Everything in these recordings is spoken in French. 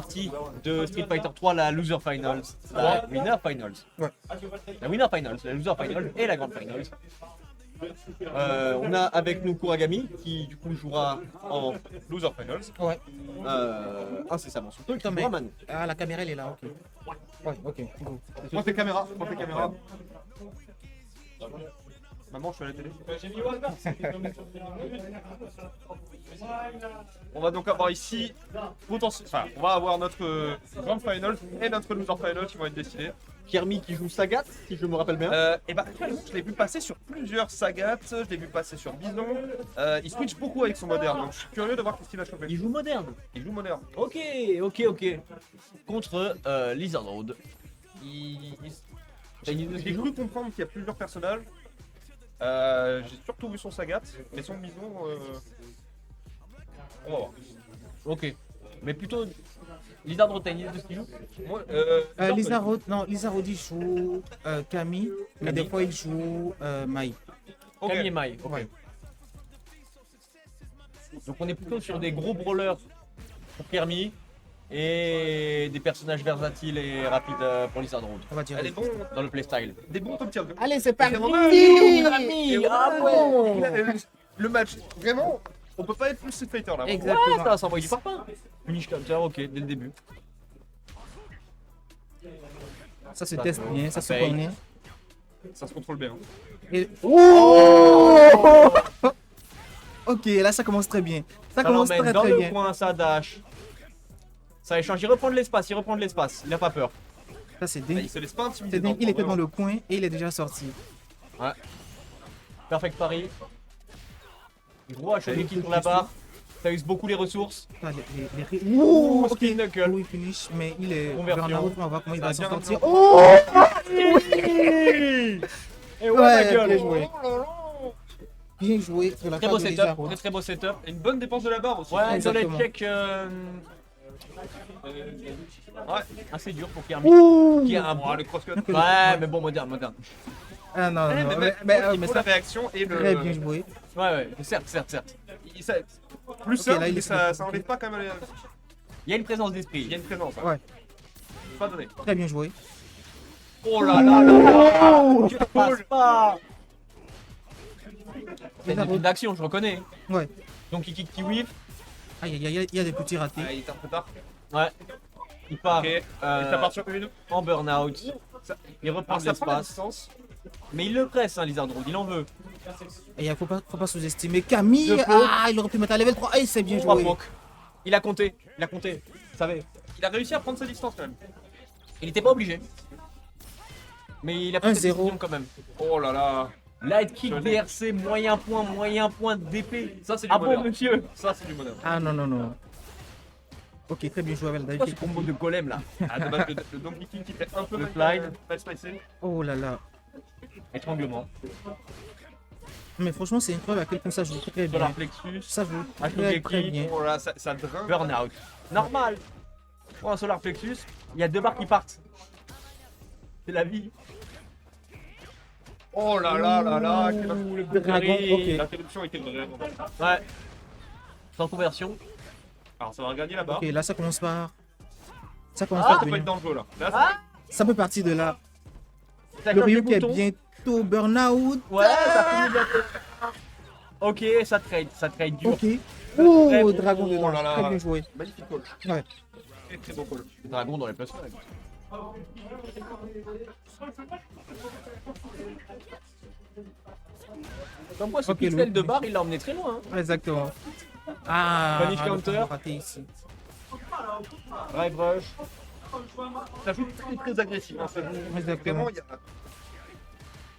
partie de Street Fighter 3, la Loser Finals, la Winner Finals. Ouais. La Winner Finals, la Loser Finals et la Grand Finals. On a avec nous Kuragami qui du coup jouera en Loser Finals. Ouais. Incessamment sous peu, qui Attends, mais... jouera Manu. Ah, la caméra, elle est là, ok. Ouais, ok. Go. Prends tes caméras, prends tes caméras. Maman, je suis à la télé. On va donc avoir ici, enfin, on va avoir notre Grand Final et notre Loser Final qui vont être décidés. Kirby qui joue Sagat, si je me rappelle bien. Et bah, je l'ai vu passer sur plusieurs Sagat, je l'ai vu passer sur Bison. Il switch beaucoup avec son moderne, donc je suis curieux de voir qu'est-ce qu'il va choper. Il joue moderne. Il joue moderne. Ok. Contre Lizard Road. J'ai cru comprendre qu'il y a plusieurs personnages. J'ai surtout vu son Sagat, mais son Bison, on va voir. Ok. Mais plutôt Lizard Road, t'as une idée de ce qu'il joue? Moi, Lisa Rod, non, Lisa Rod, il joue Camille, mais des fois il joue Mai. ok. Camille et Mai. Ok. Ouais. Donc on est plutôt sur des gros brawlers pour Kirby et des personnages versatiles et rapides pour Lizard Road. On va dire. Elle est bon, Dans le playstyle. des bons top tier 2. Allez, c'est parti. Ah ouais. Le match, vraiment, on peut pas être plus Street Fighter là. Ouais, Exactement. ça s'envoie du parpaing. Finish counter, ok, dès le début. Ça se teste bien, ça se Paye. connaît. Ça se contrôle bien. Et... Oh ok, là ça commence très bien. Ça Ça commence l'emmène très dans très le bien. coin, ça dash. Ça échange, il reprend de l'espace, il a pas peur. Ça c'est Ah, dingue. il se laisse pas intimider. C'est dingue, dans il le était temps, dans le coin et il est déjà sorti. Ouais. Perfect pari. Gros Shogeki sur la barre. Ça use beaucoup les ressources. Ah, Ouh, ok. Spin knuckle. Oui, finish, mais il est Conversion. burn-out, on va voir comment il va Ça a s'en bien sortir. bien. Oh Et ouais, Ouais, ma gueule. bien joué. Bien joué de la Très part beau de Lisa setup, Rod. très beau setup. Et une bonne dépense de la barre aussi. Ouais, désolé, Exactement. check. Ouais. Assez dur pour Kirby. Ouh Qui a un Oh, le crosscut. Ouais, mais bon, moderne. Ah non, Eh, non, mais mais, il met sa réaction et le. très bien joué. Ouais, certes. Ça- plus Ok, simple, là, il mais est ça sur le enlève pas quand même. Il y a une présence Il y a d'esprit. une présence. Ouais. Pas donné. Très bien joué. Oh là là. Tu passes pas. C'est Lisa une Rod. d'action, je reconnais. Ouais. Donc il kick qui whiff. Aïe, aïe, aïe, il y a des petits ratés. Ah, il est un peu tard. Ouais. Il part Ok. Et ça part sur une. en burn-out. Ça- Il reprend Alors de ça prend la l'espace. distance. Mais il le presse, hein, Lizard Road, il en veut. Et il faut pas sous-estimer Camille. De faux. Ah, il aurait pu mettre à level 3. Ah, c'est bien 3 joué. poke. Il a compté. Il savait. Il a réussi à prendre sa distance quand même. Il était pas obligé. Mais il a pris cette 1-0. décision quand même. Oh là là. Light kick Joli. DRC, moyen point d'épée. Ça c'est du Ah bon, bonheur. monsieur. Ça c'est du bonheur. Ah non, non, non. Ok, très bien joué avec le dive Quoi ce kick. combo de golem là? Ah dommage, le Donkey King qui était un peu Le mal slide. spacé. Oh là là. Étranglement. Mais franchement, c'est incroyable à quel point ça joue très Solar bien. plexus. Ça joue Ah, très Shogeki. très bien. Oh là, ça drain. Burnout. Normal. Pour un solar plexus, il y a 2 barres qui partent. C'est la vie. Oh là là là là. Ouh, le dragon, ok. L'interruption était vraiment. Ouais. Sans conversion. Alors ça va gagner là-bas. Ok, là ça commence par. Ça commence Ça par peut être devenir. dangereux là. Là, Ah, Ça peut partir de là. ça Le change Ryu de qui est bouton. bientôt burn-out. Ouais, ça finit bientôt. Ok, ça trade dur. Ok. Oh, Très bon. dragon Oh dedans. là là. Très bien joué. magnifique call. Ouais. Très très bon call. Dragon dans les placements. Comme quoi, ce Ok, pixel Louis. de barre, il l'a emmené très loin. Hein. Exactement. Ah, Punish le counter. combo raté ici. Drive rush. Ça joue très agressif. Hein. Ça joue Exactement. vraiment, il y a.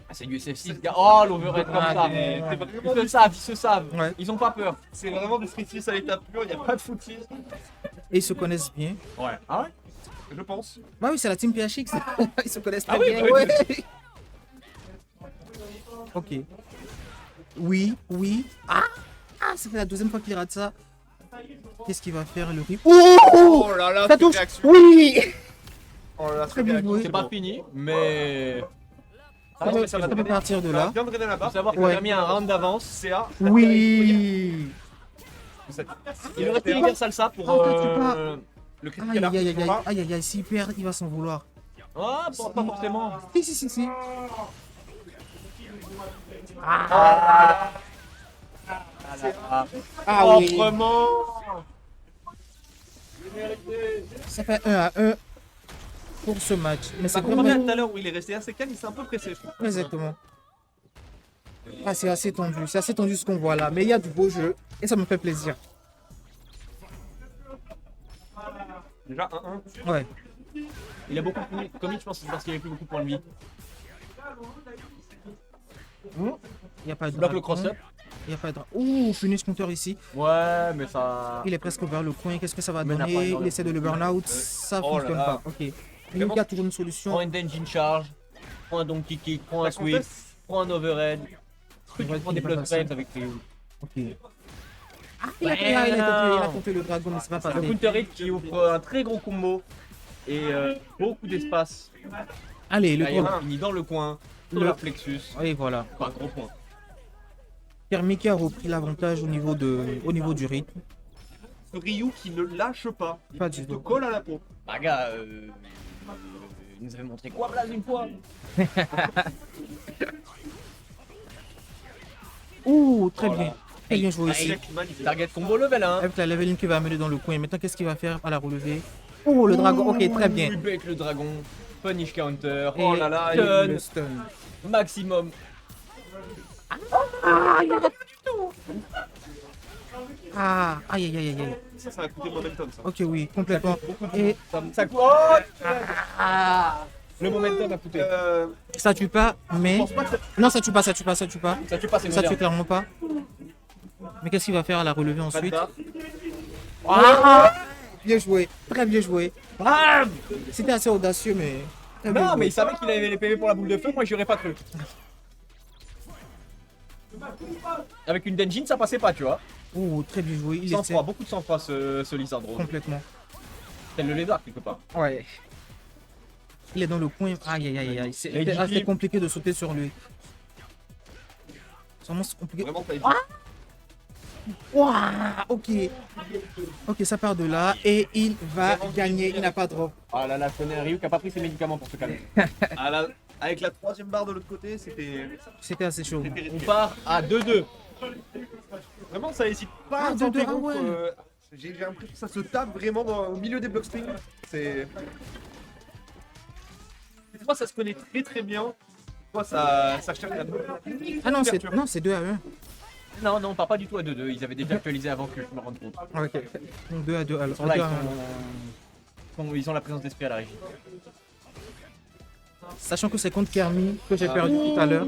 Ah, c'est du SF6. Oh, l'overhead comme Ah, ça. des- C'est vraiment, Ils se savent. Ouais. Ils ont pas peur. c'est vraiment du Street 6 à l'état pur, il n'y a pas de footies. Et ils se connaissent bien. Ouais. Ah ouais? Je pense. Bah oui, c'est la team PHX. Ils se connaissent très Ah oui, bien. bah oui, Ouais. Ok. Oui, oui. Ah, ça fait la deuxième fois qu'il rate ça. Qu'est-ce qu'il va faire le Ryu? Oh là là, Ça cette touche. réaction. Oui. Oh là là, Très cette bien réaction. joué. C'est pas fini, mais. Ça peut partir de là. Bien drainer la Faut barre. savoir qu'on Ouais. a mis un round d'avance. CA. Oui. Il aurait pu faire salsa pour. Oh, toi, tu Le critique Aïe, à l'arc, aïe, aïe, toujours aïe, pas. aïe, aïe, aïe, s'il perd, il va s'en vouloir. Ah, pas forcément. Si, si, si, si. Ah oui, Proprement. ça fait 1-1 pour ce match. Mais c'est Par contre, vraiment... tout à l'heure où il est resté assez calme, il s'est un peu pressé, je trouve. Exactement. Ah, c'est assez tendu ce qu'on voit là. Mais il y a du beau jeu et ça me fait plaisir. Déjà 1-1. Ouais. Il a beaucoup de commit, je pense que c'est parce qu'il avait plus beaucoup de points de vie. Il n'y a pas de Bloque le dragon. cross-up. Il n'y a pas de... Ouh, finish counter ici. Ouais, mais ça. Il est presque vers le coin. Qu'est-ce que ça va Mais n'a pas donner? dans Il le- essaie de le burn out. Ça Oh là fonctionne là. pas. Ok. Il y a toujours une solution. Prends un Denjin Charge, prends un Donkey Kick, prends un La Sweep, contest, prends un Overhead. Tu va- prends des il va plus passer. frames avec Ryu. Ok. Ah, il a tenté le dragon, mais c'est pas Le passé. counter hit qui offre un très gros combo et beaucoup d'espace. Allez, le Là, il tour. finit dans le coin, sur Le- le plexus. Et voilà. Pas gros point. Thermic a repris l'avantage au niveau du rythme. Ryu qui ne lâche pas. Pas du Il te tout. colle à la peau. Bah gars, il nous avait montré quoi là une fois. Ouh, très Oh là. bien. Très bien joué ici. Check magnifique. Target combo level 1. Avec la leveling qui va amener dans le coin. Maintenant, qu'est-ce qu'il va faire à la relevée? Oh, le dragon. Ok, très bien. Oui, avec le dragon. Punish counter. Et Oh là là, stun. le stun. Maximum. Ah, aïe, aïe, aïe, aïe, aïe. Ça a coûté momentum, ça. Ok, oui, complètement. Et Ça coûte. Oh le momentum a coûté. ça tue pas, mais... Je pense pas que ça... Non, ça tue pas, ça tue pas, ça tue pas. Ça tue pas, c'est Ça tue moderne. clairement pas. Mais qu'est-ce qu'il va faire à la relevée ensuite? Panda. Ah, bien joué, très bien joué. C'était assez audacieux, mais... très bien Non, joué. mais il savait qu'il avait les PV pour la boule de feu, moi j'y aurais pas cru. Avec une Denjin, ça passait pas, tu vois. Oh, très bien joué. Il essaie Sang-froid, beaucoup de sang-froid ce Lizardrone. complètement. C'est le lézard quelque part. Ouais. Il est dans le coin. Aïe, aïe, aïe, aïe. C'est Et Gigi. assez compliqué de sauter sur lui. C'est vraiment compliqué. Vraiment pas Ouah, ok. Ok, ça part de là et il va gagner. Il n'a pas de drop. Ah là là, je connais un Ryu qui a pas pris ses médicaments pour se calmer. Avec la troisième barre de l'autre côté, c'était... C'était assez chaud. On part à 2-2. Vraiment, ça hésite pas Ah, à tenter, 2-2, donc, ouais. j'ai l'impression que ça se tape vraiment au milieu des block strings. C'est... Des fois, ça se connaît très très bien. Des fois, ça cherche la... Ah non, c'est 2 à 1. Non, non, on part pas du tout à 2-2. Ils avaient déjà actualisé avant que je me rende compte. Ok. Donc 2 à 2. Alors, Ils sont là, 2 ils, à 1. ils ont la présence d'esprit à la régie. Sachant que c'est contre Kermi que j'ai perdu tout à l'heure.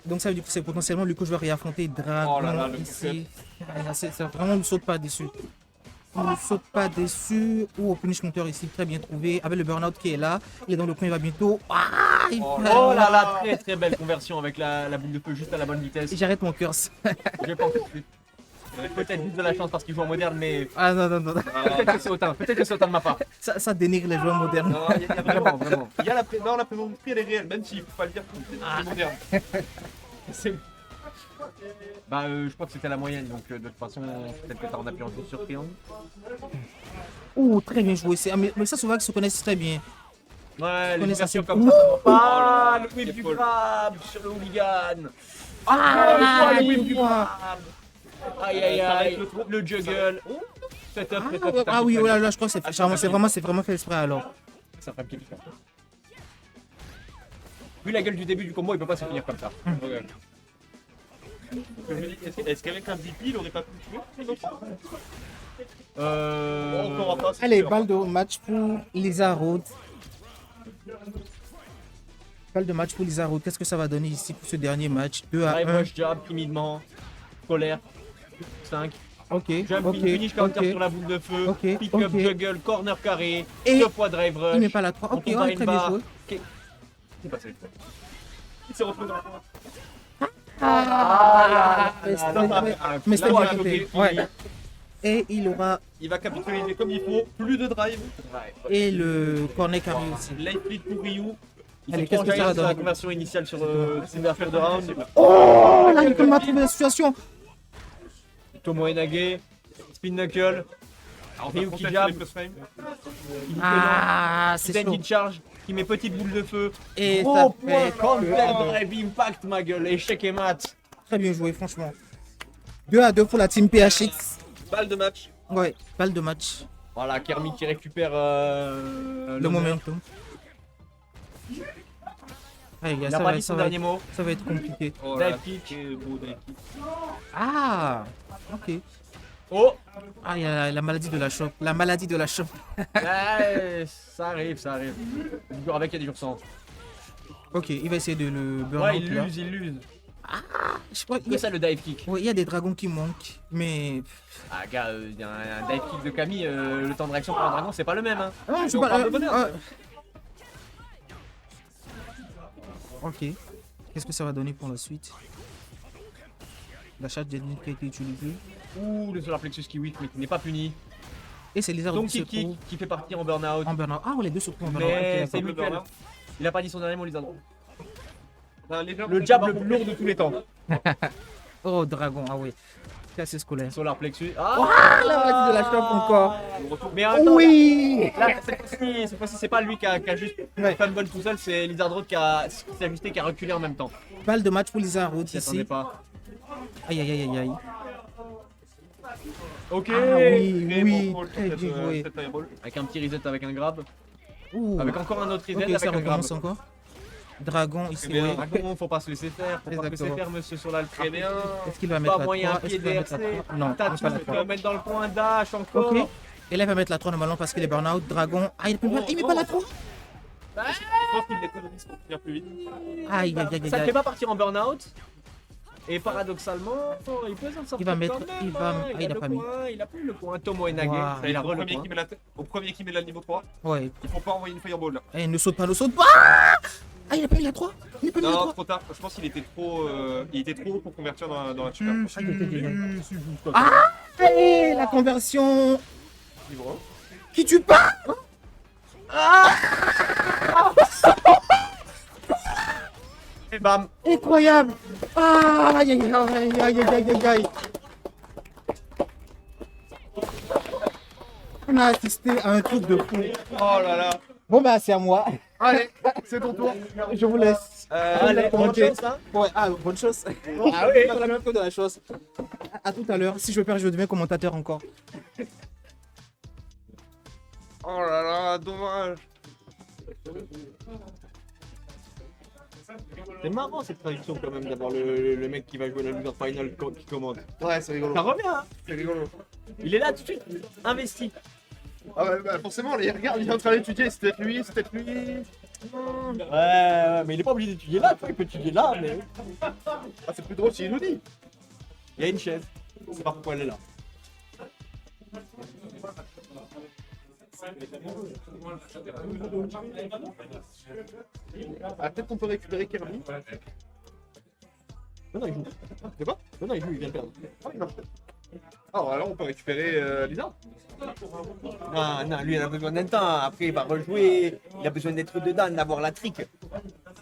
Donc ça veut dire que c'est potentiellement lui que je vais réaffronter Dragon Oh là là, le ici. Ah, c'est vraiment, ne saute pas dessus. Ne saute pas dessus. Ou au punish counter ici, très bien trouvé. Avec le burnout qui est là. Il est dans le coin, il va bientôt. Ah, il Oh perd. Oh là là, très très belle conversion avec la boule de feu juste à la bonne vitesse. Et j'arrête mon curse. J'ai pas encore fait. Peut-être juste de la chance parce qu'ils jouent en moderne, mais Ah non, non, non. peut-être que c'est autant. Peut-être que c'est autant de ma part. Ça dénigre les joueurs modernes. Non, il y a vraiment, vraiment. Il y a la présence d'esprit, elle est réelle, même s'il faut pas le dire, c'est moderne. C'est- Bah, je crois que c'était la moyenne, donc de toute façon, peut-être que t'en as pu en jouer sur triangle. Ouh, très bien joué. Mais ça, souvent, qu'ils se connaissent très bien. Ouais, les connais ça, versions c'est- comme ça va pas. là là, Le whip quel du folle. crabe sur le hooligan. Ah, le whip du ouah. crabe. Aïe aïe aïe, le juggle. Setup, setup, Ah oui, oh là là, je crois que c'est vraiment fait exprès alors. Ça fait un petit différent. Vu la gueule du début du combo, il peut pas se finir comme ça. Ouais. Je me dis, est-ce qu'avec un DP, il aurait pas pu le tuer Encore pas, c'est Allez, sûr. balle de match pour Lisa Road. Balle de match pour Lisa Road. Qu'est-ce que ça va donner ici pour ce dernier match? 2 à Drive 1. rush jab timidement. Colère. 5. Ok, Jump ok, finish counter ok. sur la boule de feu. Ok, Pick up ok. juggle, corner carré. Et 2 fois drive rush. il met pas la 3. Ok, On tombe ouais, à très une bien barre. joué. C'est passé. Il s'est retrouvé dans la coin. Mais c'était Là, bien on a compté. bloqué, Ouais. fini. Et il aura Il va capitaliser comme il faut, plus de drive. et le corner carré aussi. Life lead pour Ryu. Ils Allez, sont qu'est-ce que ça va sur la donner? conversion initiale sur ces affaires de round. Oh là, il m'a trouvé la situation. Tomo Enage. Spin knuckle. Alors, Ryu on qui conteste jab. les plus frame. Il fait Ah, non. c'est Titan chaud. qui charge, qui met petite boule de feu. Et Gros ça point, fait counter, que- drive, impact, ma gueule. Échec et mat. Très bien joué, franchement. 2-2 pour la team PHX. Balle de match. Ouais, balle de match. Voilà, Kermit qui récupère Le l'honneur. momentum. Ah, les gars, Il ça n'a pas va, dit ça, son va dernier être, mot. ça va être compliqué. Oh Dive là, kick. quel beau dive kick. Ah, ok. Oh Ah, il y a la maladie de la chope. La maladie de la chope. Ouais, ça arrive, ça arrive. Du jour avec, il y a des jours sans. Ok, il va essayer de le burn Ouais, out il là. l'use, il l'use. Je crois qu'il y Que a... ça, le dive kick. Ouais, il y a des dragons qui manquent, mais... Ah, gars, il y a un dive kick de Camille, le temps de réaction pour un dragon, c'est pas le même. Hein. Ah, je on sais parle pas... de bonheur. Ok. Qu'est-ce que ça va donner pour la suite? La charge d'ennemi qui a été utilisée. Ouh, le solar plexus qui whiff, mais qui n'est pas puni. Et c'est Lizard Donc qui se kick trouve qui fait partir en burn-out. en burn-out. Ah, ouais, les deux se trouvent en burn-out. Mais Ok, c'est d'accord. mutuel. Il a pas dit son dernier mot, les autres. Le Le jab le plus lourd de tous les temps. Oh, dragon, ah ouais. C'est assez scolaire. Solar plexus. Ah, la maladie de la chope encore. Mais en même temps, Oui. là, cette fois-ci, c'est pas lui qui a juste Ouais. fait une bonne tout seul, c'est Lizard Road qui s'est ajusté, qui a reculé en même temps. Balle de match pour Lizard Road S'y attendait ici. pas. Aïe, aïe, aïe, aïe, aïe. Ok. Ah oui, Très oui, bon call très sur bien joué. cette airball. Avec un petit reset avec un grab. Ouh. Avec encore un autre reset Ok, avec ça un grab. recommence encore. Dragon ici, bien. ouais. Dragon, faut pas se laisser faire. Faut pas se laisser Exactement. faire, monsieur sur l'altre. Très bien. Est-ce qu'il va mettre Pas la moyen 3? pied Est-ce qu'il va mettre la DRC. 3? Non, T'as pas tout, la tu peux 3. mettre dans le point dash encore. Ok. Et là, il va mettre la 3 normalement parce qu'il est burn-out. Dragon. Ah, il met pas la 3? Je pense qu'il l'économise pour finir plus vite. Aïe, aïe, aïe, Ça ne aïe. fait pas partir en burn-out. Et paradoxalement, il peut s'en sortir. Il va mettre- quand même, il va- hein. ah, il a le pas mis. point, il a plus le point. Tomo et Nage. Wow. Ça, il a Au re le premier point. qui met la tête- au premier qui met la niveau 3, Ouais. il faut pas envoyer une fireball là. Eh, ne saute pas, ne saute pas. Ah, il a pas mis la 3? Il a pas mis la Non, 3? trop tard. Je pense qu'il était trop haut pour convertir dans la super. Ah, il était génial. Ah, et la conversion Niveau qui tue pas. Et bam. Incroyable. Ah, aïe, aïe, aïe, aïe, aïe, aïe, aïe, aïe. On a assisté à un truc de fou. 1. Oh là là. Bon, bah, c'est à moi. Allez, c'est ton tour. Je vous laisse. Allez, bonne commenter. chance, hein. Ouais, ah, bonne chose. Ah oui. Pas la même chose de la chose. À tout à l'heure. Si je perds, je deviens commentateur encore. Oh là là, dommage. C'est marrant cette traduction quand même d'avoir le mec qui va jouer la loser final qui commande. Ouais, c'est rigolo. Ça revient, hein. C'est rigolo. Il est là tout de suite, investi. Ah ouais, bah forcément, les regarde, il est en train d'étudier, c'est peut-être lui, c'est peut-être lui. Ouais, mais il est pas obligé d'étudier là, tu vois, il peut étudier là, mais. Ah, c'est plus drôle s'il nous dit. Il y a une chaise. C'est pas pourquoi elle est là. Ah, peut-être qu'on peut récupérer Kirby. Non, non, il joue. C'est quoi? Non, non, il joue, il vient de perdre. Ah, oui, non. Ah, alors on peut récupérer Lisa. Non, non, lui, il a besoin d'un temps. Après, il va rejouer. Il a besoin d'être dedans, d'avoir la trick.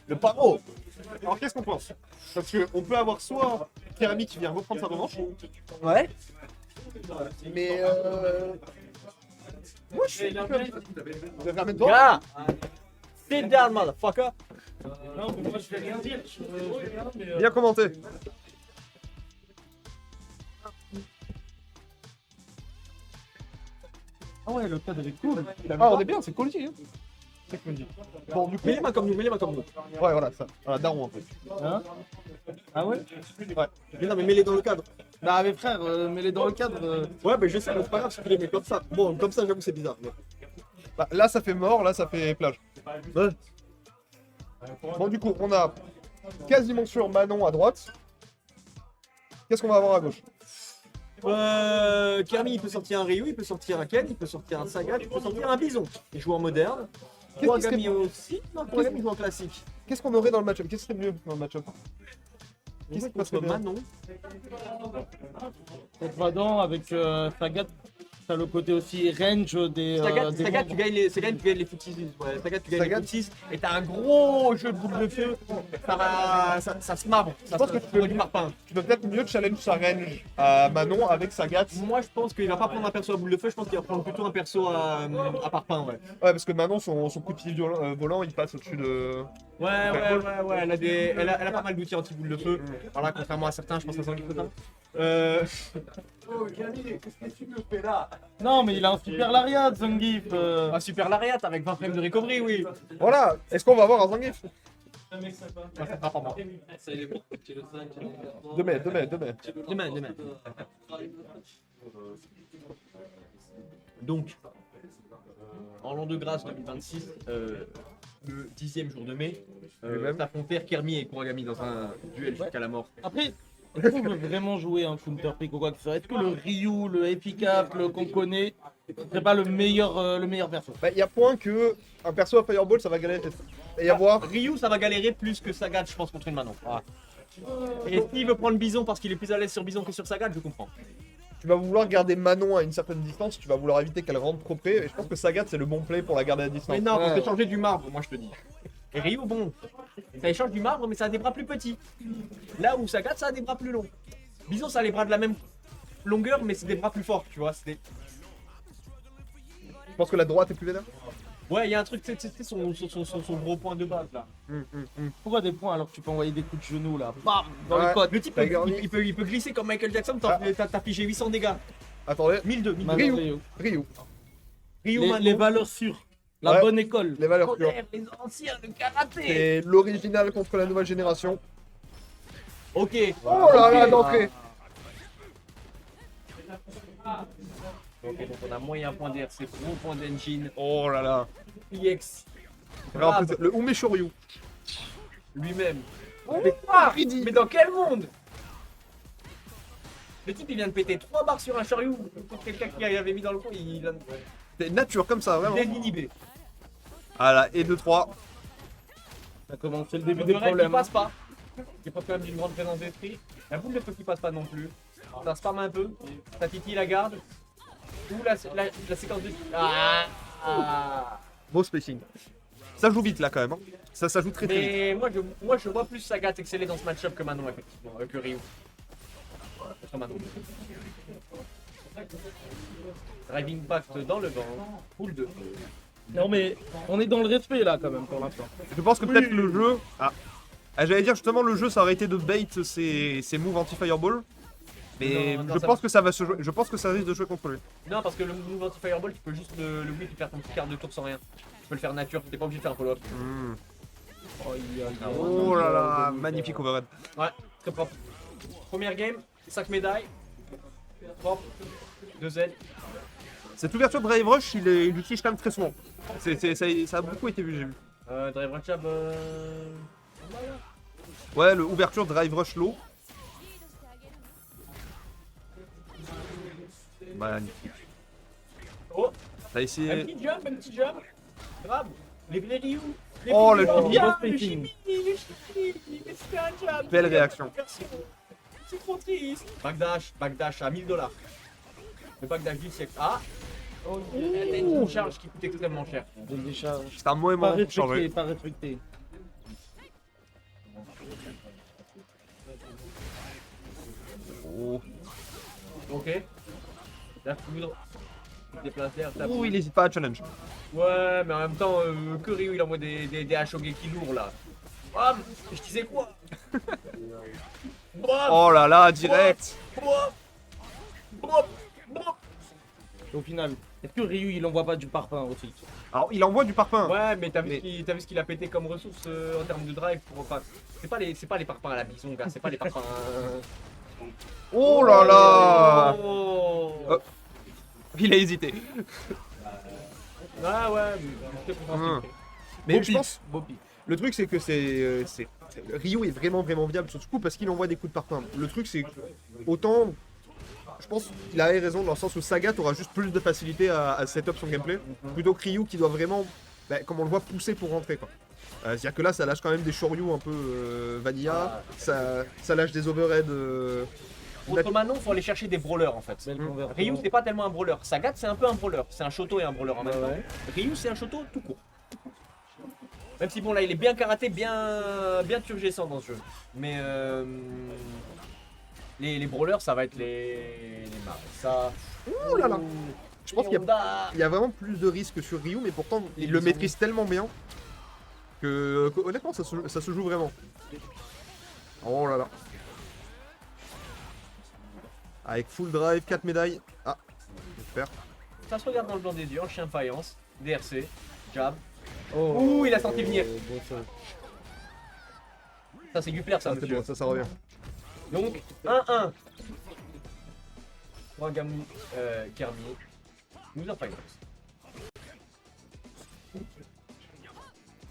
Le paro. Alors qu'est-ce qu'on pense? Parce qu'on peut avoir soit Kirby qui vient reprendre sa revanche, Ouais. mais moi je suis Kirby. Vous avez la mettre devant? Gars! Sit down, motherfucker! Bien commenté. Ah ouais, le cadre est cool. Ah, on est bien, c'est cool aussi. Hein. Bon, du coup, Mets les mains comme nous, mets les mains comme nous. ouais, voilà, ça. Voilà, daron en fait. Hein? Ah ouais? Ouais. Mais non, mais mets-les dans le cadre. Bah mais frère, mets-les dans le cadre. Ouais, mais je sais, mais c'est pas grave si tu les mets comme ça. Bon, comme ça, j'avoue, c'est bizarre. Mais... Bah, là, ça fait mort, là, ça fait plage. Ouais. Bon, du coup, on a quasiment sur Manon à droite. Qu'est-ce qu'on va avoir à gauche? Kirby, il peut sortir un Ryu, il peut sortir un Ken, il peut sortir un Sagat, il peut sortir un Bison. Il joue en moderne. Qu'est-ce qui serait- Kuragami aussi. Non, Kuragami joue en classique. Qu'est-ce qu'on aurait dans le match-up? Qu'est-ce qui serait mieux dans le match-up? Qu'est-ce qui passerait Contre bien? Manon. Contre Adam avec Sagat. T'as le côté aussi range des. Sagat, membres. tu gagnes les footsies. Ouais, Sagat, tu gagnes Sagat. les footsies. Et t'as un gros jeu de boule de feu. Ça se marbre. Je pense que tu peux du marpin. Tu peux peut-être mieux challenge sa range à Manon avec Sagat. Moi, je pense qu'il va pas prendre un perso à boule de feu. Je pense qu'il va prendre plutôt un perso à parpaing. Ouais, Ouais, parce que Manon, son coup de pied volant, il passe au-dessus de. ouais. Elle a pas mal d'outils anti-boule de feu. Voilà, contrairement à certains, je pense à Zangief. Oh, Camille, qu'est-ce que tu me fais là? Non, mais il a un super lariat, Zangief. Un super lariat avec 20 frames de recovery, oui. Voilà, est-ce qu'on va avoir un Zangief? Ouais, ça sera pas moi. Demain. Demain. Donc, en l'an de grâce 2026, le 10e jour de mai, t'affronter Kirmi et Kuragami dans un duel jusqu'à la mort. Après, est-ce qu'on veut vraiment jouer un counter pick ou quoi que ce soit? Est-ce que le Ryu, le efficace, le qu'on connaît, ce serait pas le meilleur perso? Bah, il y a point que un perso à Fireball, ça va galérer. Et y avoir. Ryu, ça va galérer plus que Sagat, je pense, contre une Manon. Et s'il veut prendre Bison parce qu'il est plus à l'aise sur Bison que sur Sagat, je comprends. Tu vas vouloir garder Manon à une certaine distance, tu vas vouloir éviter qu'elle rentre trop près. Et je pense que Sagat, c'est le bon play pour la garder à distance. Mais non, parce Ouais. que changer du marbre, moi je te dis. Et Ryu, bon, ça échange du marbre, mais ça a des bras plus petits. Là où Sagat, ça a des bras plus longs. Bison, ça a les bras de la même longueur, mais c'est des bras plus forts, tu vois. Je pense que la droite est plus vénère. Ouais, il y a un truc, tu sais, son gros point de base là. Pourquoi des points alors que tu peux envoyer des coups de genoux là? Bam! Dans Ouais. le code. Le type, Tiger il peut glisser comme Michael Jackson, t'as figé 800 dégâts. Attendez, 1002. Ryu. Ryu, Les Manon, valeurs sûres. La Ouais. bonne école. Les valeurs pures. Colère, les anciens, le karaté. C'est l'original contre la nouvelle génération. Ok. Oh là là, d'entrée. Ok, donc on a moyen point d'RC, gros point d'engine, Oh là là. IX, Alors, grave, le Umeshoryu. lui-même. Mais quoi Mais dans quel monde? Le type il vient de péter 3 barres sur un Shoryu pour quelqu'un qui avait mis dans le coin, il vient de C'est nature comme ça, vraiment. désinhiber. Ah là, et 2-3. Ça a commencé le début Le des reste qui problèmes. passe pas. Qui est pas quand même d'une grande présence d'esprit. La boule de feu qui passe pas non plus. Ça spam un peu. Ça titille la garde. Ou la séquence de. Ah. Beau spacing. Ça joue vite là quand même. Hein. Ça joue très très vite. Mais moi je vois plus Sagat exceller dans ce match-up que Manon effectivement, que Ryu. Contre Manon. Driving Impact dans le vent, boule de feu. Non mais on est dans le respect là quand même pour l'instant. Je pense que peut-être le jeu. J'allais dire justement le jeu ça aurait été de bait ses moves anti-fireball. Mais Non, je ça pense que ça va se jouer. Je pense que ça risque de jouer contre lui. Non, parce que le move anti-fireball, tu peux juste le whip et faire ton petit quart de tour sans rien. Tu peux le faire nature, t'es pas obligé de faire un follow-up. Oh là là, magnifique overhead. Ouais, très propre. Première game, 5 médailles. Propre. 2 ailes. Cette ouverture de Drive Rush, il l'utilise quand même très souvent. Ça a beaucoup été vu, j'ai vu. Drive Ratchab. Ouais, l'ouverture Drive Rush low. Magnifique. Oh, T'as un essayé. petit jump. Grave. Les vrais Ryu. Oh, le Ryu, Shimmy. le Shimmy, mais c'était un jab. Belle réaction. C'est trop triste. Backdash à 1000 $. Le backdash du siècle. Ah. Oh, une charge qui coûte extrêmement cher. Des décharges. C'est un mauvais Pas moment pour changer. respecté, pas respecté. Oh. Ok. La foudre. Il déplace l'air, tape. Oh, il hésite pas à challenge. Ouais, mais en même temps, que Ryu il envoie des Hashogeki lourds là. Bam. Je disais quoi? Bam. Oh là là, direct. Au final, est-ce que Ryu il envoie pas du parpaing aussi? Alors, il envoie du parpaing. Ouais, mais t'as vu, Mais- t'as vu ce qu'il a pété comme ressource en termes de drive pour. Enfin, c'est pas les parpaings à la bison, gars, c'est pas les parpaings. Oh là là. Oh. Il a hésité. Ouais, mais c'est Hum. compréhensible. Mais je pense. Le truc, c'est que Ryu est vraiment viable sur ce coup parce qu'il envoie des coups de parpaing. Le truc, c'est que autant. Je pense qu'il a raison dans le sens où Sagat aura juste plus de facilité à setup son gameplay plutôt que Ryu qui doit vraiment, comme on le voit, pousser pour rentrer quoi. C'est-à-dire que là, ça lâche quand même des Shoryu un peu vanilla, ça lâche des overhead Contre Manon, faut aller chercher des brawlers en fait. Belle conversion. Ryu, c'est pas tellement un brawler. Sagat, c'est un peu un brawler. C'est un Shoto et un brawler en même temps. Ouais. Ryu, c'est un Shoto tout court. Même si bon, là, il est bien karaté, bien turgescent dans ce jeu. Mais les brawlers, ça va être les ça. Ouh là là. Je pense qu'il y a Honda. Il y a vraiment plus de risques sur Ryu, mais pourtant il le maîtrise tellement bien que honnêtement ça se joue vraiment. Oh là là. Avec full drive, 4 médailles. Ah, j'espère. Ça se regarde dans le blanc des yeux, en chien faïence, DRC, jab. Oh, Ouh, il a senti venir. bon ça. Ça, c'est Gupler, ça, Ah, c'est monsieur. bon, ça revient. Donc, 1-1. Wagamu, Kermi, Loser Finals.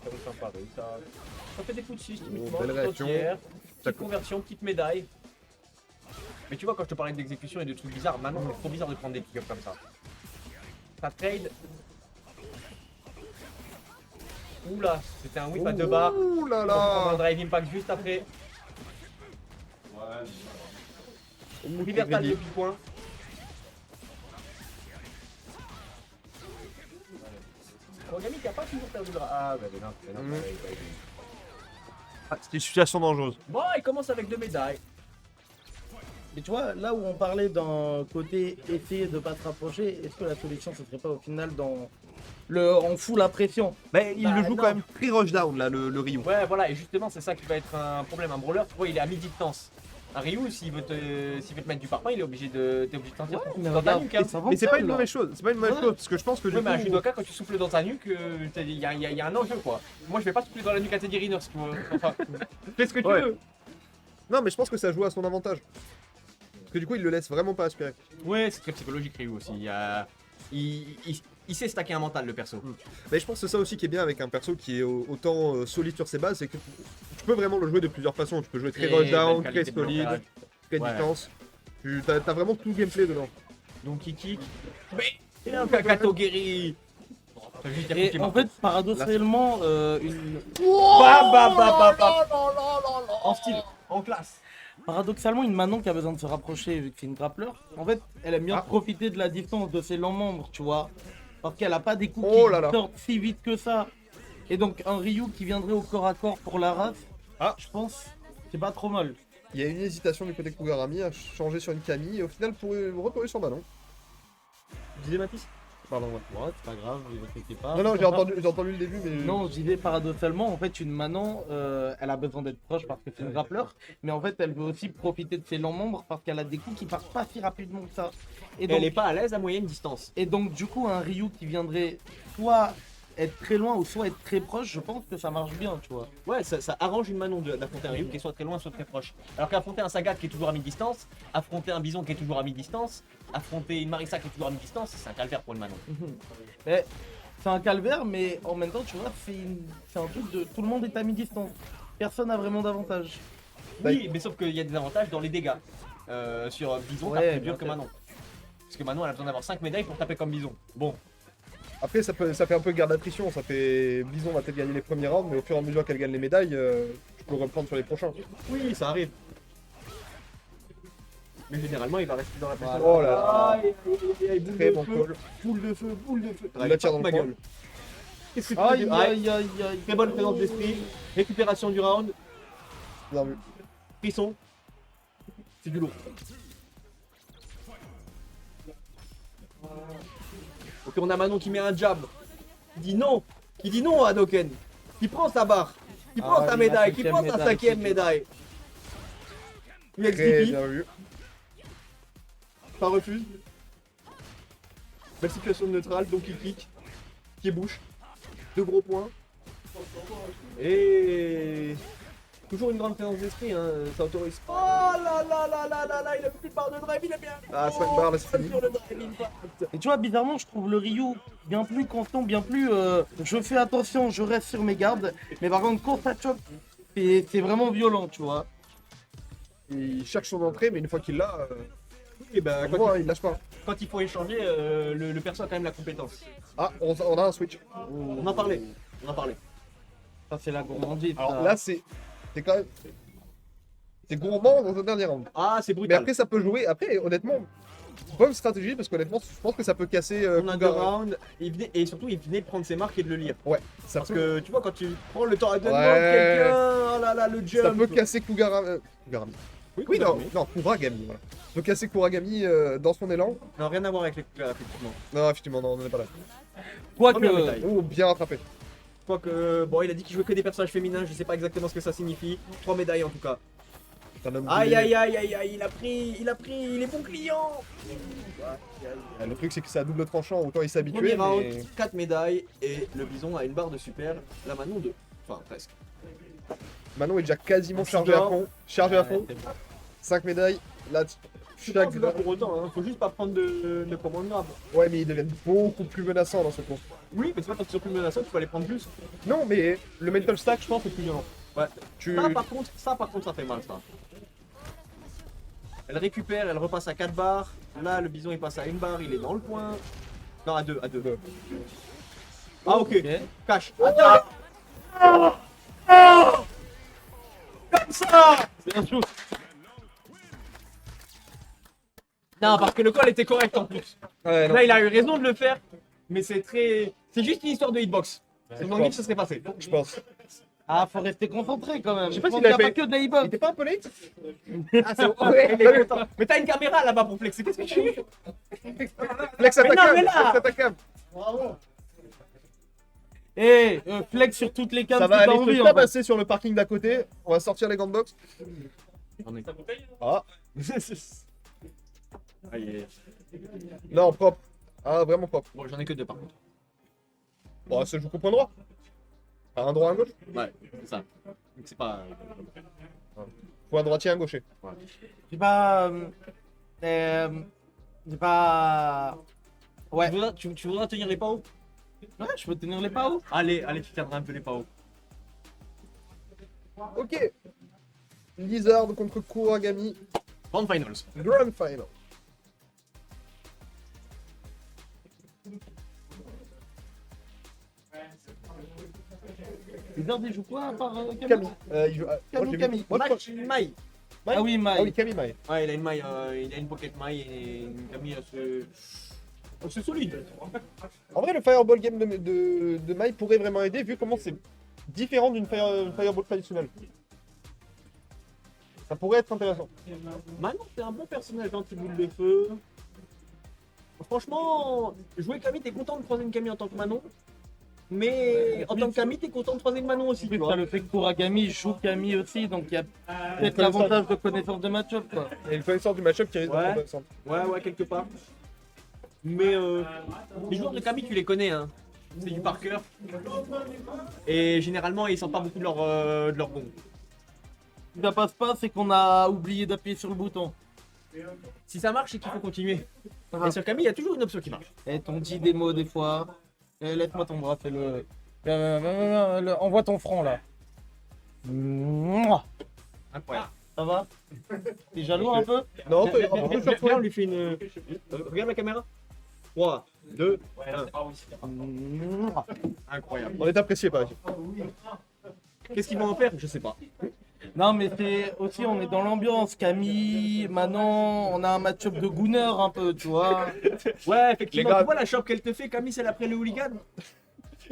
Ça vous sympa, oui. Ça fait des coups de 6 typiquement. belle réaction. Petite conversion, petite médaille. Mais tu vois, quand je te parlais d'exécution et de trucs bizarres, maintenant c'est trop bizarre de prendre des pick-up comme ça. Ça trade. Oula, c'était un whip à 2 barres. Ouh là On prend un là. drive impact juste après. Libertal depuis point. Ogami qui a pas toujours perdu le Ah, bah non, Mhm. ouais, ouais. Ah, c'était une situation dangereuse. Bon, il commence avec 2 médailles. Mais tu vois, là où on parlait d'un côté essayer de pas se rapprocher, est-ce que la solution ce serait pas au final dans on fout la pression? Mais il Bah, le joue non. quand même très rush down là, le Ryu. Ouais, voilà, et justement, c'est ça qui va être un problème. Un brawler, tu vois, il est à mi-distance. Un Ryu, s'il veut te mettre du parpaing, t'es obligé de sentir Mais dans ta regarde, nuque. Hein. Mais c'est pas une mauvaise chose, c'est pas une mauvaise Ouais. chose parce que je pense que du Ouais, mais un coup, judoka, quand tu souffles dans ta nuque, il y, a un enjeu quoi. Moi, je vais pas souffler dans la nuque à Teddy Riner si tu veux. Enfin, fais ce que tu Ouais. veux. non mais je pense que ça joue à son avantage. Parce que du coup il le laisse vraiment pas aspirer. Ouais, c'est très psychologique, Ryu aussi. Il sait stacker un mental, le perso. Mais je pense que c'est ça aussi qui est bien avec un perso qui est autant solide sur ses bases, c'est que tu peux vraiment le jouer de plusieurs façons. Tu peux jouer très Et rush down, belle très qualité de solide, blocage. très Ouais. distance. T'as vraiment tout le gameplay dedans. Donc, il kick. Mais un Kakato guéri. Et en fait, paradoxalement, En style, en classe. paradoxalement, une Manon qui a besoin de se rapprocher vu que c'est une grappler, en fait, elle aime bien profiter de la distance de ses longs membres, tu vois. Parce qu'elle a pas des coups Oh qui là là. sortent si vite que ça. Et donc, un Ryu qui viendrait au corps à corps pour la race, je pense, c'est pas trop mal. Il y a une hésitation du côté Kugarami à changer sur une Camille et au final pour retourner sur Manon. Disais Matisse. Pardon, ouais. Ouais, c'est pas grave, vous inquiétez pas. Non, non, j'ai entendu le début, mais. Non, je disais paradoxalement, en fait, une Manon, elle a besoin d'être proche parce que c'est une grappleur, mais en fait, elle veut aussi profiter de ses longs membres parce qu'elle a des coups qui partent pas si rapidement que ça. Et donc, Elle est pas à l'aise à moyenne distance. et donc, du coup, un Ryu qui viendrait soit être très loin ou soit être très proche, je pense que ça marche bien, tu vois. Ouais, ça arrange une Manon d'affronter un Ryu qui est soit très loin, soit très proche. Alors qu'affronter un Sagat qui est toujours à mi-distance, affronter un Bison qui est toujours à mi-distance, affronter une Marissa qui est toujours à mi-distance, c'est un calvaire pour une Manon. Mais c'est un calvaire, mais en même temps, tu vois, c'est un truc de tout le monde est à mi-distance. Personne n'a vraiment d'avantage. Oui, mais sauf qu'il y a des avantages dans les dégâts. Sur Bison, Ouais, t'as plus bien dur que sûr. Manon. Parce que Manon, elle a besoin d'avoir 5 médailles pour taper comme Bison. Bon, Après, ça fait un peu garde d'attrition. Ça fait. Bison va peut-être gagner les premiers rounds, mais au fur et à mesure qu'elle gagne les médailles, tu peux reprendre sur les prochains. oui, ça arrive. Mais généralement, il va rester dans la pression. Oh là là. Boule Très de bon feu, call. boule de feu, boule de feu. Il la tire dans le ma coin. gueule. Qu'est-ce que tu Aïe, fais aïe, aïe, aïe. Très bonne présence d'esprit, récupération du round, Bien vu. frisson. C'est du lourd. Ok, on a Manon qui met un jab. Qui dit non à Hadoken. Qui prend sa barre. Qui prend Ah, sa la médaille. Qui cinquième prend sa médaille, 5ème médaille. Très UXDP. bien vu. Pas refuse. Belle situation neutrale, donc il kick. Qui bouche. 2 gros points. Et toujours une grande présence d'esprit, hein, ça autorise. Oh là là là là là là, il a plus de barre de drive, il est bien. Ah, 5 barres, là, c'est fini. Sur le drive impact. Et tu vois, bizarrement, je trouve le Ryu bien plus constant, bien plus. Je fais attention, je reste sur mes gardes. Mais par contre, quand ça choque, c'est vraiment violent, tu vois. Il cherche son entrée, mais une fois qu'il l'a, Et ben, on voit, il lâche pas. quand il faut échanger, le perso a quand même la compétence. Ah, on a un switch. On en parlait. On en parlait. Ça, c'est la gourmandise. Alors ça. là, c'est quand même. C'est gourmand dans un dernier round. Ah, c'est Mais brutal. après, ça peut jouer. Après, honnêtement, bonne stratégie parce qu'honnêtement, je pense que ça peut casser. On a deux Cougar. rounds, et surtout il venait de prendre ses marques et de le lire. Ouais, ça Parce peut, que tu vois, quand tu prends le temps à donner Ouais. quelqu'un, oh là là, le jump. ça peut casser Kugarami. Oui, non, Kuragami. non, Kuragami, voilà. Ça peut casser Kuragami dans son élan. Non, rien à voir avec les Cougar, effectivement. Non, effectivement, non, on n'est pas là. Première Quoique, médaille. Oh, bien rattrapé. Quoique, bon, il a dit qu'il jouait que des personnages féminins, je sais pas exactement ce que ça signifie. 3 médailles en tout cas. C'est un homme Aïe doué. aïe aïe aïe aïe, il est bon client. Le truc, c'est que c'est à double tranchant, autant il s'est habitué. Premier round, Mais... 4 médailles et le bison a une barre de super, la Manon 2. Enfin, presque. Manon est déjà quasiment Donc, chargé à Cougar. fond. Chargé à fond. c'est bon. 5 médailles. Là, Je suis pas chaque. là pour autant, hein. Faut juste pas prendre de commandes graves. Ouais, mais ils deviennent beaucoup plus menaçants dans ce coup. Oui, mais c'est pas quand tu sont plus menaçants, tu peux les prendre plus. Non, mais le mental stack, je pense, est plus violent. Ouais. Tu... Ça par contre, ça fait mal ça. Elle récupère, elle repasse à 4 barres. Là, le bison il passe à 1 barre, il est dans le coin. Non, à 2, à 2. Ah, ok. Ok. Cache. Attends. Comme ça. Bien joué. Non, parce que le call était correct en plus. Ouais, non. Là, il a eu raison de le faire, mais c'est très. C'est juste une histoire de hitbox. C'est mon ça serait passé. Je pense. Ah, faut rester concentré quand même. Je sais pas Il s'il n'y a avait pas fait- que de la Il hip-hop. était pas un peu late? Ah, c'est ouais, il est content. Mais t'as une caméra là-bas pour flexer. Qu'est-ce que tu fais? Flex Mais non, attaquable! mais là Flex attaquable! Eh, flex sur toutes les cams Ça si va t'as aller envie se en fait. tabasser sur le parking d'à côté. On va sortir les gants de boxe. Ah, Aïe. non, propre. Ah, vraiment propre. Bon, j'en ai que 2 par contre. Bon, ça joue qu'au point droit. Un droit, un gauche. Ouais, c'est ça. Donc c'est pas. Faut un droitier, un gaucher. J'ai pas. J'ai pas. Ouais. Tu voudras tenir les PAO? Ouais, je peux tenir les pas hauts. Allez, tu tiendras un peu les PAO. Ok. Lizard contre Kuragami. Grand Finals. Grand Final. Les heures, ils jouent quoi à part Camille Camille. Il joue... moi, Camille, je l'ai vu. Camille. Moi, je crois- Match Maille. Ah oui, Ah oui, Mai. Camille Mai. Ouais, il a une maille, il a une pocket maille et une Camille assez solide. En vrai, le Fireball game de Mai pourrait vraiment aider vu comment c'est différent d'une Fireball traditionnelle. Ça pourrait être intéressant. Maintenant, c'est un bon personnage anti-boule de feu. Franchement, jouer Camille, t'es content de croiser une Camille en tant que Manon. Mais en tant que Camille, t'es content de croiser une Manon aussi. En plus, Tu t'as vois. le fait que Kuragami joue Camille aussi, donc il y a peut-être connaissance. l'avantage de connaissance de match-up quoi. Il y a une connaissance du match-up qui risque d'être Ouais. intéressante. Ouais, quelque part. Mais les joueurs de Camille, tu les connais, hein. C'est du par cœur. Et généralement, ils sortent pas beaucoup de leur bon. Si ça passe pas, c'est qu'on a oublié d'appuyer sur le bouton. Si ça marche, c'est qu'il faut continuer. Ah. Et sur Camille, il y a toujours une option qui marche. Et t'on dit des mots des fois. Laisse-moi ton bras, fais-le. Envoie ton front là. Mouah. Incroyable. Ça va? T'es jaloux un peu? Non, Viens, on lui fait une. Regarde la caméra. 3, 2, 1. Mouah. Incroyable. on est apprécié par ici. Qu'est-ce qu'ils vont en faire? Je sais pas. Non mais c'est aussi on est dans l'ambiance, Camille, Manon, on a un match-up de Gunner un peu, tu vois. Ouais, effectivement. Les gars- Tu vois la chope qu'elle te fait, Camille, celle après le hooligan?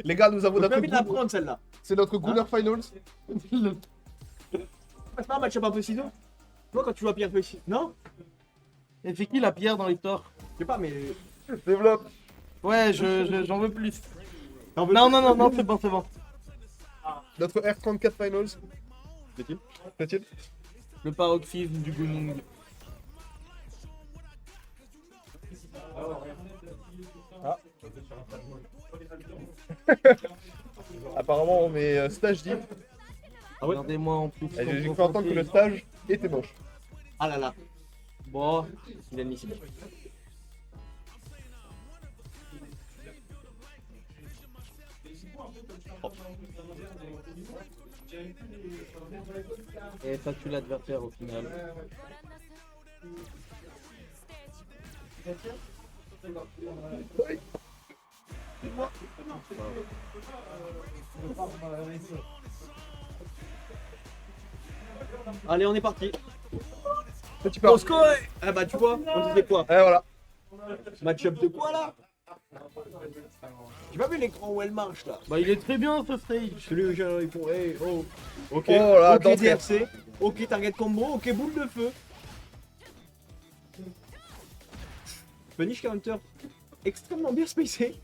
Les gars, nous avons J'ai notre envie de la Gunner- prendre celle-là. C'est notre Gunner Finals. C'est pas un match-up un peu ciseau? Toi, quand tu vois Pierre Pesci. Non? Et fait qui la pierre dans l'histoire? Je sais pas, mais. Développe. Ouais, j'en veux plus. T'en veux Non, plus? non, non, non, c'est bon, c'est bon. Notre R34 Finals. Fait-il? Fait-il? Le paroxysme du gunning. Apparemment, on est stage deep. Ah ouais? Regardez-moi en plus. Et j'ai cru entendre que le stage était moche. Ah là là. Bon, Inadmissible. et ça tue l'adversaire au final. Allez, on est parti. Petit pas. Au score. Ah bah tu vois, on disait quoi? Et voilà. Match-up de quoi là? J'ai pas vu l'écran où elle marche là. Bah il est très bien ce stage. Celui où ils font hey, oh. Ok, Oh là, ok d'entrée. DRC, ok target combo, ok boule de feu. Punish counter extrêmement bien spacé.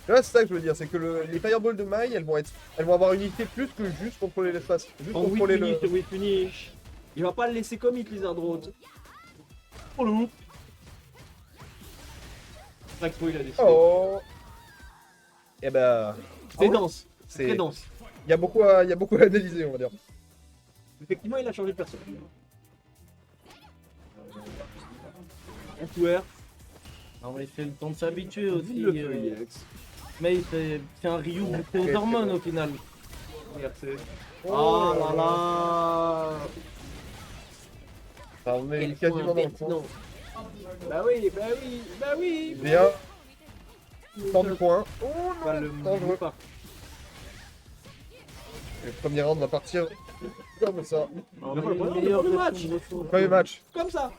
Là, c'est ça que je veux dire, c'est que les fireballs de Mai, elles vont avoir une utilité plus que juste contrôler l'espace. Juste En whip contrôler punish, le. whip punish. Il va pas le laisser comme Hit Lizard Road. Oh le loup. Maxpo il a décidé. Oh. Et ben, C'est dense, c'est- c'est très dense. il y a beaucoup à analyser, on va dire. Effectivement il a changé de personne. Un tour. Non mais c'est le temps de s'habituer aussi. Le feu EX. Mais c'est un Ryu boosté aux hormones au final. DRC. Oh Oh là là. Ça en est Quel quasiment point dans le pertinent. fond. Bah oui, bah oui, bah oui. Bien. Temps du point. Oh Pas le dangereux. pas. Le premier round va partir comme ça. Non, Mais mais voilà, les meilleurs le versions match. de Ressort. Premier match. Comme ça.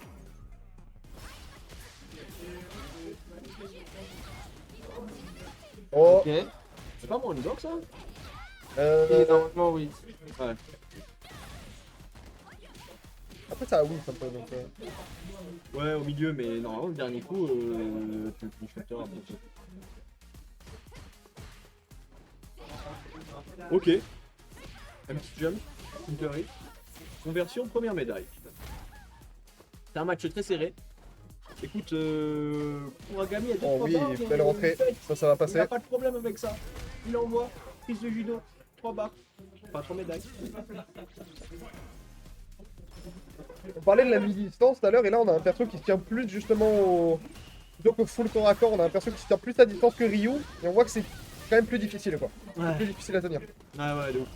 Oh. Ok. C'est pas mon unbox ça? Et normalement oui. Ouais. Après ça oui un peu donc. Ouais, au milieu, mais normalement, le dernier coup, tu le finis shooter après ça. Ok. Un petit jump, une curry. Conversion, première médaille. C'est un match très serré. Écoute, Kuragami a deux Oh trois oui, barres, mais belle rentrée. Ça va il passer. n'a pas de problème avec ça. Il envoie, prise de judo, 3 barres. Enfin, 3 médailles. On parlait de la mi-distance tout à l'heure et là on a un perso qui se tient plus justement au. Plutôt que full corps à corps, on a un perso qui se tient plus à distance que Ryu et on voit que c'est quand même plus difficile quoi. Ouais. Plus difficile à tenir. Ah ouais, de ouf.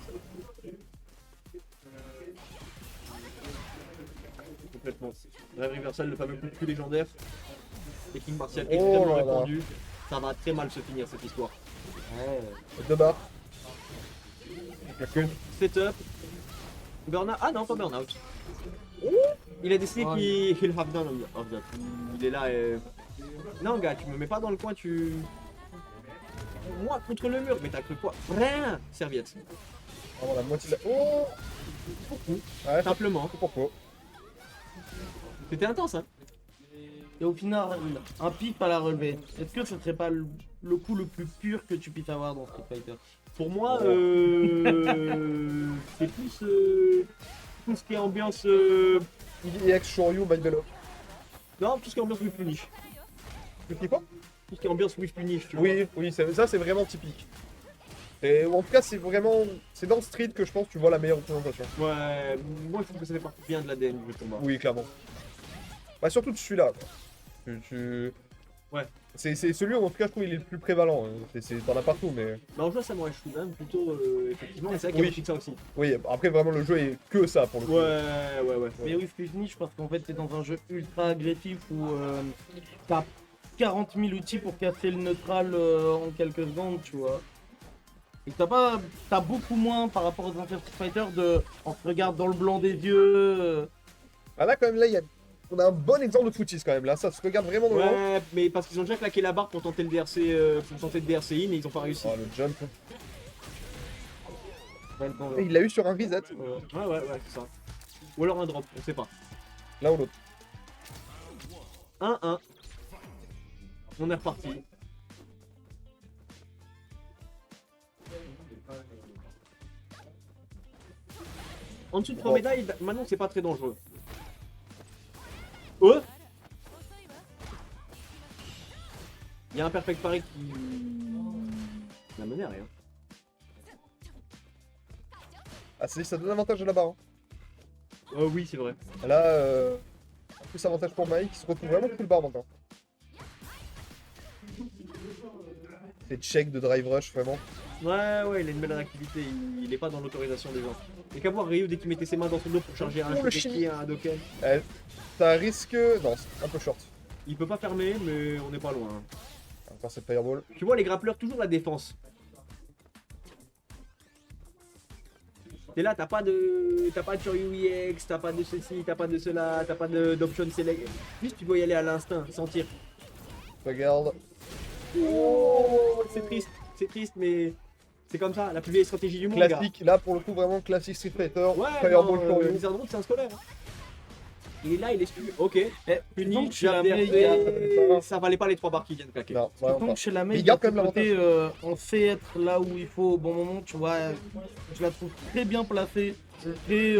Complètement. Rêve Reversal, le fameux coup de cul légendaire. Et King Martial Oh extrêmement là là. répandu. Ça va très mal se finir cette histoire. Deux barres. Setup. Burnout. Ah non, pas Burnout. Il a décidé Oh, qu'il have done of that. Il est là et. Non, gars, tu me mets pas dans le coin, tu. Moi contre le mur, mais t'as cru quoi? Rien. Serviette. Vraiment la moitié de la. Oh. Ouais, Simplement. pourquoi. C'était intense, hein. Et au final, un pif à la relever. Est-ce que ce serait pas le coup le plus pur que tu puisses avoir dans Street Fighter? Pour moi, c'est plus tout ce qui est ambiance. EX Shoryu by Bello. Non, tout ce qui est ambiance with punish. Tu dis quoi? Tout ce qui est ambiance with punish, tu vois. Oui, oui, ça c'est vraiment typique. Et en tout cas, c'est vraiment. C'est dans Street que je pense que tu vois la meilleure représentation. Ouais, moi je trouve que ça fait partie bien de l'ADN du combat. Oui, clairement. Bah, surtout de celui-là. Quoi. Ouais. C'est celui où en tout cas je trouve il est le plus prévalent. Hein. T'en as partout, mais. Bah, en jeu, ça m'aurait chou, même plutôt, effectivement, mais c'est vrai qu'il y a Oui. beaucoup de ça aussi. Oui, après vraiment le jeu est que ça pour le coup. Ouais. Mais oui, finish parce qu'en fait, t'es dans un jeu ultra agressif où t'as 40 000 outils pour casser le neutral en quelques secondes, tu vois. Et t'as beaucoup moins par rapport aux anciens Street Fighter de on se regarde dans le blanc des yeux. Ah là quand même là on a un bon exemple de footies quand même là, ça se regarde vraiment dans le haut. Ouais, mais parce qu'ils ont déjà claqué la barre pour tenter le DRC, pour tenter le DRC in et ils ont pas réussi. Oh le jump. Ouais, bon, Et il l'a eu sur un reset, Ouais, c'est ça. Ou alors un drop, on sait pas. là ou l'autre. 1-1. On est reparti. En dessous de 3 médailles, maintenant c'est pas très dangereux. Oh, il y a un perfect parry qui n'a mené à rien. Ah ça donne avantage à la barre. Hein. Oh oui, c'est vrai. Là, plus avantage pour Mike qui se retrouve vraiment full barre maintenant. C'est check de drive rush vraiment. Ouais, il a une belle réactivité, il est pas dans l'autorisation des gens. Et qu'à voir Ryu dès qu'il mettait ses mains dans son dos pour charger un Oh, le Shokeki, un Hadoken. Ça risque. Non, c'est un peu short. Il peut pas fermer, mais on n'est pas loin. Encore cette fireball. Tu vois, les grappleurs, toujours la défense. T'es là, t'as pas de sur UX, t'as pas de ceci, t'as pas de cela, t'as pas d'option select. Juste tu dois y aller à l'instinct, sentir. Regarde. Oh, c'est triste, mais c'est comme ça, la plus vieille stratégie du monde. Gars. Classique, là pour le coup vraiment classique Street Fighter. Ouais, Fireball non, Shoryu. Lizard Road, c'est un scolaire. Il est là, il est stupide. Ok, puni, donc, je chez la ça valait pas les 3 barres qui viennent claquer. Non, vraiment Donc pas. chez la Mais mec, il garde quand même côté, on sait être là où il faut au bon moment, tu vois. Je la trouve très bien placée. Très,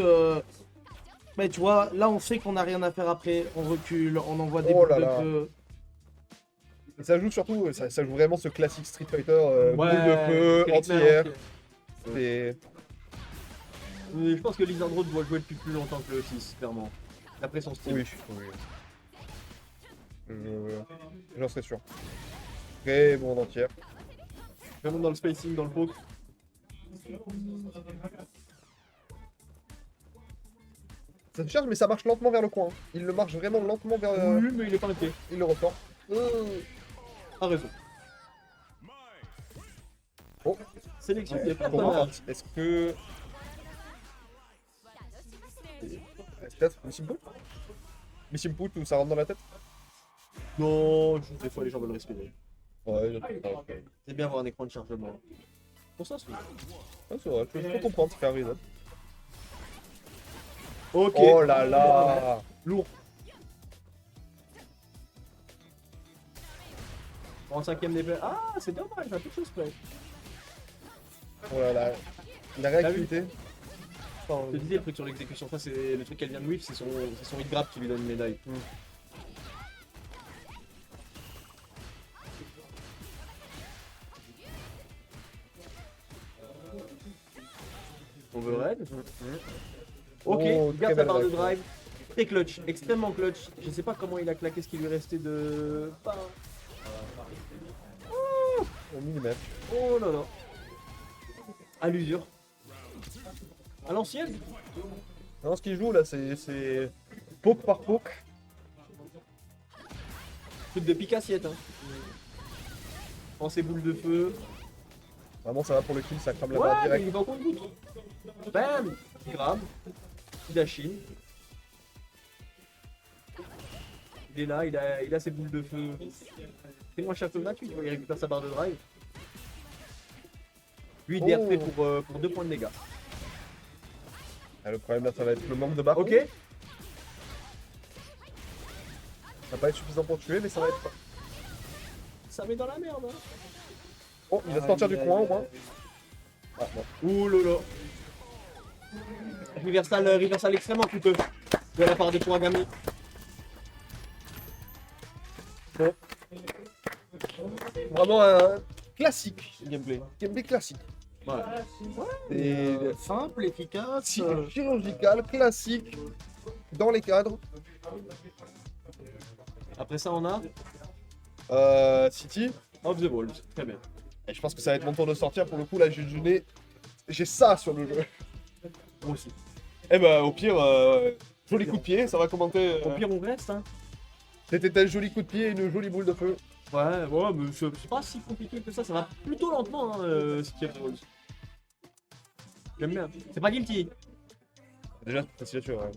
mais tu vois, là on sait qu'on n'a rien à faire après, on recule, on envoie des Oh boules là de là. feu. Et ça joue surtout, ça joue vraiment ce classique Street Fighter, boule de feu, rythme à entière. l'ancienne. C'est... Je pense que Lizard Road doit jouer depuis plus longtemps que le 6, clairement. D'après son style. Oui, j'en serais sûr. Très bon en entière. Vraiment dans le spacing, dans le poke. Ça se charge mais ça marche lentement vers le coin. Il le marche vraiment lentement vers... Oui, mais il est pas inquiet. Il le ressort. A raison. Oh, Sélection des pour personnages. Est-ce que... Peut-être Missimpo Missimpo, tout ça rentre dans la tête? Non, des fois les gens veulent respirer. Ouais, C'est bien avoir un écran de chargement. Pour ça, c'est c'est vrai, je peux comprendre, ça fait un reset. ok. Oh là là. Lourd. En 5ème des Ah, c'est dommage, un peu de chose près. Oh là là. La réactivité. Je te disais le truc sur l'exécution, ça c'est le truc qu'elle vient de whiff, c'est son hit grab qui lui donne une médaille. Overhead. Ok, Oh, il garde très sa belle barre de réaction. drive. Très clutch, extrêmement clutch. Je sais pas comment il a claqué ce qui lui restait de... Au millimètre. Oh là là. À l'usure. À l'ancienne. Non, ce qu'il joue là, c'est poke par poke. Truc de pique-assiette. Hein. Prends ses boules de feu. Vraiment, ça va pour le kill, ça crame la Ouais, barre mais direct. il va en compte goutte. Bam. Il grave. Il dashine. Il est là, il a ses boules de feu. C'est moins château gratuit, tu vois, il récupère sa barre de drive. Lui, il DRP pour 2 points de dégâts. Ah, le problème là, ça va être le manque de barre. Ok. Ça va pas être suffisant pour tuer, mais ça va être. Ça met dans la merde. Hein. Oh, il va se sortir du coin au moins. Ah, bon. Ouh là là. Reversal extrêmement coûteux de la part de Kuragami. Bon. Vraiment un classique gameplay. Gameplay classique. Ouais. C'est Simple, efficace. chirurgical, classique, dans les cadres. Après ça, on a City. Of the Wolves. Très bien. Et je pense que ça va être mon tour de sortir pour le coup. Là, j'ai ça sur le jeu. Moi aussi. Eh ben, au pire, joli coup de pied, ça va commenter. Au pire, on reste. Hein. C'était un joli coup de pied et une jolie boule de feu. Ouais, mais c'est pas si compliqué que ça va plutôt lentement, hein, City of the Wolves. J'aime bien. C'est pas guilty. Déjà, c'est facile à tuer, ouais.